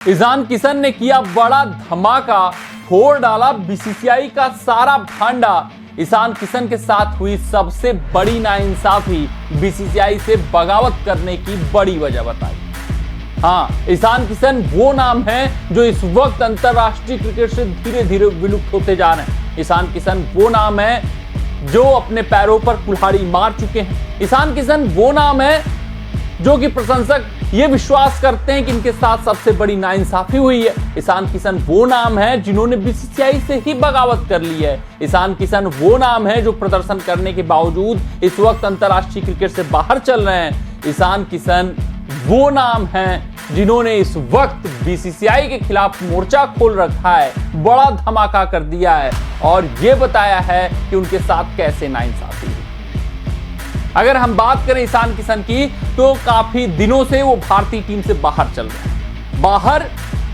ईशान किशन ने किया बड़ा धमाका, फोड़ डाला बीसीसीआई का सारा भांडा। ईशान किशन के साथ हुई सबसे बड़ी नाइंसाफी, बीसीसीआई से बगावत करने की बड़ी वजह बताई। हाँ, ईशान किशन वो नाम है जो इस वक्त अंतरराष्ट्रीय क्रिकेट से धीरे धीरे विलुप्त होते जा रहे हैं। ईशान किशन वो नाम है जो अपने पैरों पर कुल्हाड़ी मार चुके हैं। ईशान किशन वो नाम है जो कि प्रशंसक ये विश्वास करते हैं कि इनके साथ सबसे बड़ी नाइंसाफी हुई है। ईशान किशन वो नाम है जिन्होंने बीसीसीआई से ही बगावत कर ली है। ईशान किशन वो नाम है जो प्रदर्शन करने के बावजूद इस वक्त अंतरराष्ट्रीय क्रिकेट से बाहर चल रहे हैं। ईशान किशन वो नाम है जिन्होंने इस वक्त बीसीसीआई के खिलाफ मोर्चा खोल रखा है, बड़ा धमाका कर दिया है और ये बताया है कि उनके साथ कैसे नाइंसाफी हुई। अगर हम बात करें ईशान किशन की, तो काफी दिनों से वो भारतीय टीम से बाहर चल रहे हैं। बाहर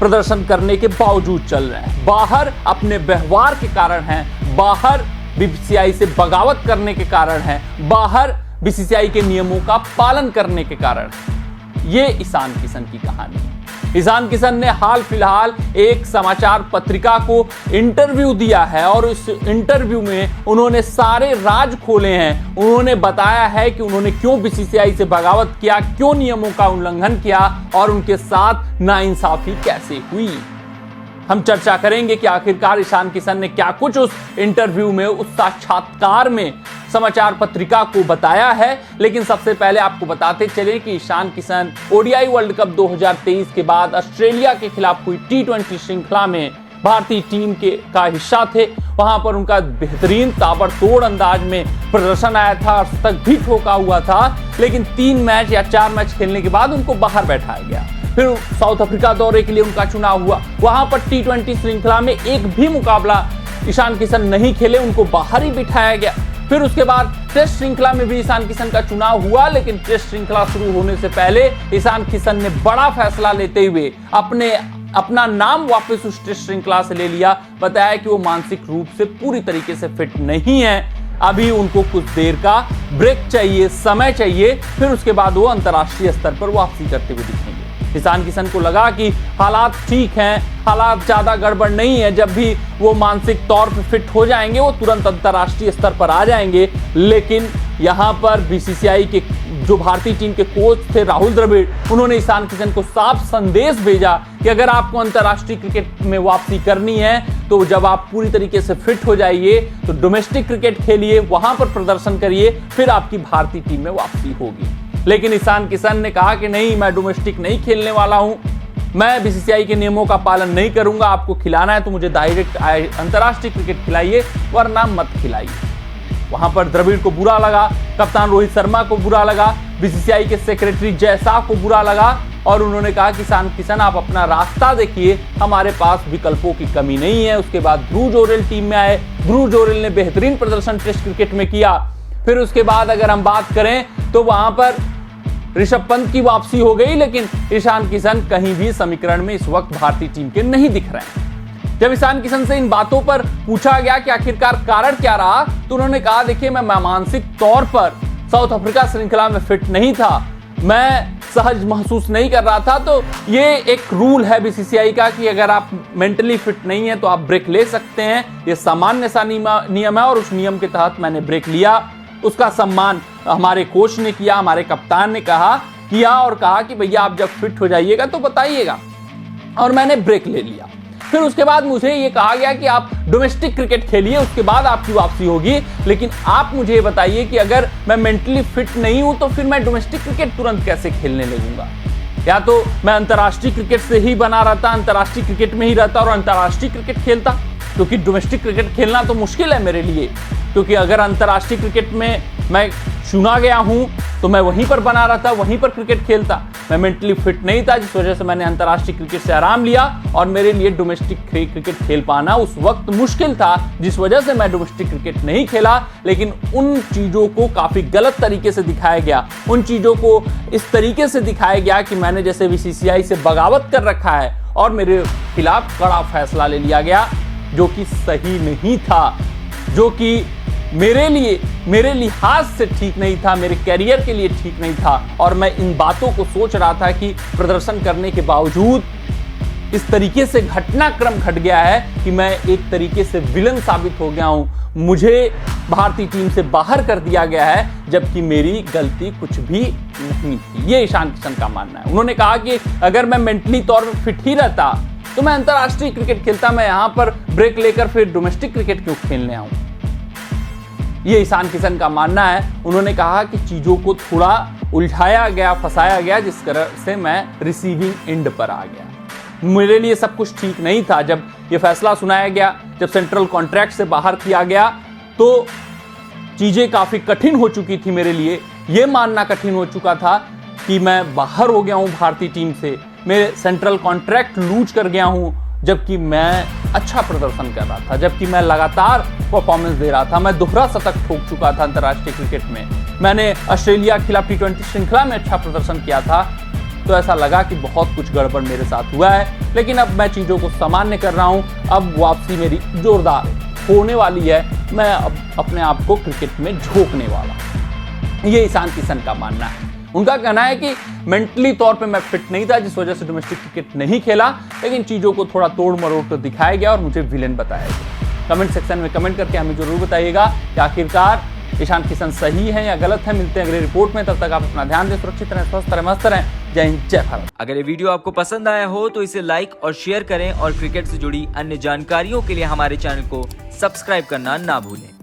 प्रदर्शन करने के बावजूद चल रहे हैं, बाहर अपने व्यवहार के कारण हैं, बाहर बीसीसीआई से बगावत करने के कारण हैं, बाहर बीसीसीआई के नियमों का पालन करने के कारण है। ये ईशान किशन की कहानी है। ईशान किशन ने हाल फिलहाल एक समाचार पत्रिका को इंटरव्यू दिया है और इस इंटरव्यू में उन्होंने सारे राज खोले हैं। उन्होंने बताया है कि उन्होंने क्यों बीसीसीआई से बगावत किया, क्यों नियमों का उल्लंघन किया और उनके साथ नाइंसाफी कैसे हुई। हम चर्चा करेंगे कि आखिरकार ईशान किशन ने क्या कुछ उस इंटरव्यू में, उस साक्षात्कार में समाचार पत्रिका को बताया है। लेकिन सबसे पहले आपको बताते चलें कि Ishan Kishan ODI world cup 2023 के बाद ऑस्ट्रेलिया के खिलाफ हुई टी20 श्रृंखला में भारतीय टीम का हिस्सा थे। वहां पर उनका बेहतरीन ताबड़तोड़ अंदाज में प्रदर्शन आया था और शतक भी ठोका हुआ था। लेकिन 3 मैच या 4 मैच खेलने के बाद उनको बाहर बैठाया गया। फिर साउथ अफ्रीका दौरे के लिए उनका चुनाव हुआ। वहां पर टी20 श्रृंखला में एक भी मुकाबला ईशान किशन नहीं खेले, उनको बाहर ही बिठाया गया। फिर उसके बाद टेस्ट श्रृंखला में भी ईशान किशन का चुनाव हुआ, लेकिन टेस्ट श्रृंखला शुरू होने से पहले ईशान किशन ने बड़ा फैसला लेते हुए अपना नाम वापस उस टेस्ट श्रृंखला से ले लिया। बताया कि वो मानसिक रूप से पूरी तरीके से फिट नहीं है, अभी उनको कुछ देर का ब्रेक चाहिए, समय चाहिए, फिर उसके बाद वो अंतर्राष्ट्रीय स्तर पर वापसी करते हुए दिखेंगे। ईशान किशन को लगा कि हालात ठीक हैं, हालात ज्यादा गड़बड़ नहीं है, जब भी वो मानसिक तौर पर फिट हो जाएंगे वो तुरंत अंतर्राष्ट्रीय स्तर पर आ जाएंगे। लेकिन यहाँ पर बीसीसीआई के जो भारतीय टीम के कोच थे राहुल द्रविड़, उन्होंने ईशान किशन को साफ संदेश भेजा कि अगर आपको अंतर्राष्ट्रीय क्रिकेट में वापसी करनी है तो जब आप पूरी तरीके से फिट हो जाइए तो डोमेस्टिक क्रिकेट खेलिए, वहां पर प्रदर्शन करिए, फिर आपकी भारतीय टीम में वापसी होगी। लेकिन ईशान किशन ने कहा कि नहीं, मैं डोमेस्टिक नहीं खेलने वाला हूं, मैं बीसीसीआई के नियमों का पालन नहीं करूंगा। आपको खिलाना है तो मुझे डायरेक्ट अंतर्राष्ट्रीय क्रिकेट खिलाइए, वरना मत खिलाइए। वहां पर द्रविड़ को बुरा लगा, कप्तान रोहित शर्मा को बुरा लगा, बीसीसीआई के सेक्रेटरी जय शाह को बुरा लगा और उन्होंने कहा कि ईशान किशन आप अपना रास्ता देखिए, हमारे पास विकल्पों की कमी नहीं है। उसके बाद ध्रुव जोरेल टीम में आए। ध्रुव जोरेल ने बेहतरीन प्रदर्शन टेस्ट क्रिकेट में किया। फिर उसके बाद अगर हम बात करें तो वहां पर ऋषभ पंत की वापसी हो गई, लेकिन ईशान किशन कहीं भी समीकरण में इस वक्त भारतीय टीम के नहीं दिख रहे हैं। जब ईशान किशन से इन बातों पर पूछा गया कि आखिरकार कारण क्या रहा, तो उन्होंने कहा देखिए, मैं मानसिक तौर पर साउथ अफ्रीका श्रृंखला में फिट नहीं था, मैं सहज महसूस नहीं कर रहा था। तो ये एक रूल है बीसीसीआई का कि अगर आप मेंटली फिट नहीं है तो आप ब्रेक ले सकते हैं। ये सामान्य सा नियम है और उस नियम के तहत मैंने ब्रेक लिया। उसका सम्मान हमारे कोच ने किया, हमारे कप्तान ने किया और कहा कि भैया आप जब फिट हो जाइएगा तो बताइएगा, और मैंने ब्रेक ले लिया। फिर उसके बाद मुझे ये कहा गया कि आप डोमेस्टिक क्रिकेट खेलिए, उसके बाद आपकी वापसी होगी। लेकिन आप मुझे ये बताइए कि अगर मैं मेंटली फिट नहीं हूं तो फिर मैं डोमेस्टिक क्रिकेट तुरंत कैसे खेलने लगूंगा? या तो मैं अंतर्राष्ट्रीय क्रिकेट से ही बना रहता, अंतर्राष्ट्रीय क्रिकेट में ही रहता और अंतर्राष्ट्रीय क्रिकेट खेलता, क्योंकि डोमेस्टिक क्रिकेट खेलना तो मुश्किल है मेरे लिए। क्योंकि अगर अंतर्राष्ट्रीय क्रिकेट में मैं चुना गया हूं तो मैं वहीं पर बना रहता, वहीं पर क्रिकेट खेलता। मैं मेंटली फिट नहीं था, जिस वजह से मैंने अंतर्राष्ट्रीय क्रिकेट से आराम लिया और मेरे लिए डोमेस्टिक क्रिकेट खेल पाना उस वक्त मुश्किल था, जिस वजह से मैं डोमेस्टिक क्रिकेट नहीं खेला। लेकिन उन चीज़ों को काफ़ी गलत तरीके से दिखाया गया, उन चीज़ों को इस तरीके से दिखाया गया कि मैंने जैसे बीसीसीआई से बगावत कर रखा है और मेरे खिलाफ कड़ा फैसला ले लिया गया, जो कि सही नहीं था, जो कि मेरे लिहाज से ठीक नहीं था, मेरे कैरियर के लिए ठीक नहीं था। और मैं इन बातों को सोच रहा था कि प्रदर्शन करने के बावजूद इस तरीके से घटनाक्रम घट गया है कि मैं एक तरीके से विलन साबित हो गया हूं। मुझे भारतीय टीम से बाहर कर दिया गया है, जबकि मेरी गलती कुछ भी नहीं थी। ये ईशान किशन का मानना है। उन्होंने कहा कि अगर मैं मेंटली तौर पर फिट ही रहता तो मैं अंतरराष्ट्रीय क्रिकेट खेलता, मैं यहां पर ब्रेक लेकर फिर डोमेस्टिक क्रिकेट क्यों खेलने आऊं। ये ईशान किशन का मानना है। उन्होंने कहा कि चीजों को थोड़ा उलझाया गया, फंसाया गया, जिस तरह से मैं रिसीविंग एंड पर आ गया। मेरे लिए सब कुछ ठीक नहीं था। जब ये फैसला सुनाया गया, जब सेंट्रल कॉन्ट्रैक्ट से बाहर किया गया, तो चीजें काफी कठिन हो चुकी थी मेरे लिए। ये मानना कठिन हो चुका था कि मैं बाहर हो गया हूं भारतीय टीम से, मैं सेंट्रल कॉन्ट्रैक्ट लूज कर गया हूं, जबकि मैं अच्छा प्रदर्शन कर रहा था, जबकि मैं लगातार परफॉर्मेंस दे रहा था। मैं दोहरा शतक ठोक चुका था अंतर्राष्ट्रीय क्रिकेट में। मैंने ऑस्ट्रेलिया के खिलाफ T20 श्रृंखला में अच्छा प्रदर्शन किया था। तो ऐसा लगा कि बहुत कुछ गड़बड़ मेरे साथ हुआ है, लेकिन अब मैं चीज़ों को सामान्य कर रहा हूं। अब वापसी मेरी जोरदार होने वाली है। मैं अब अपने आप को क्रिकेट में झोंकने वाला हूं। ये ईशान किशन का मानना है। उनका कहना है कि मेंटली तौर पे मैं फिट नहीं था, जिस वजह से डोमेस्टिक क्रिकेट नहीं खेला, लेकिन चीज़ों को थोड़ा तोड़ मरोड़ कर दिखाया गया और मुझे विलेन बताया गया। कमेंट सेक्शन में कमेंट करके हमें जरूर बताइएगा कि आखिरकार ईशान किशन सही है या गलत है। मिलते हैं अगले रिपोर्ट में। तब तक आप अपना ध्यान दें, सुरक्षित रहें, स्वस्थ रहें, मस्त रहें। जय हिंद, जय भारत। अगर ये वीडियो आपको पसंद आया हो तो इसे लाइक और शेयर करें और क्रिकेट से जुड़ी अन्य जानकारियों के लिए हमारे चैनल को सब्सक्राइब करना ना भूलें।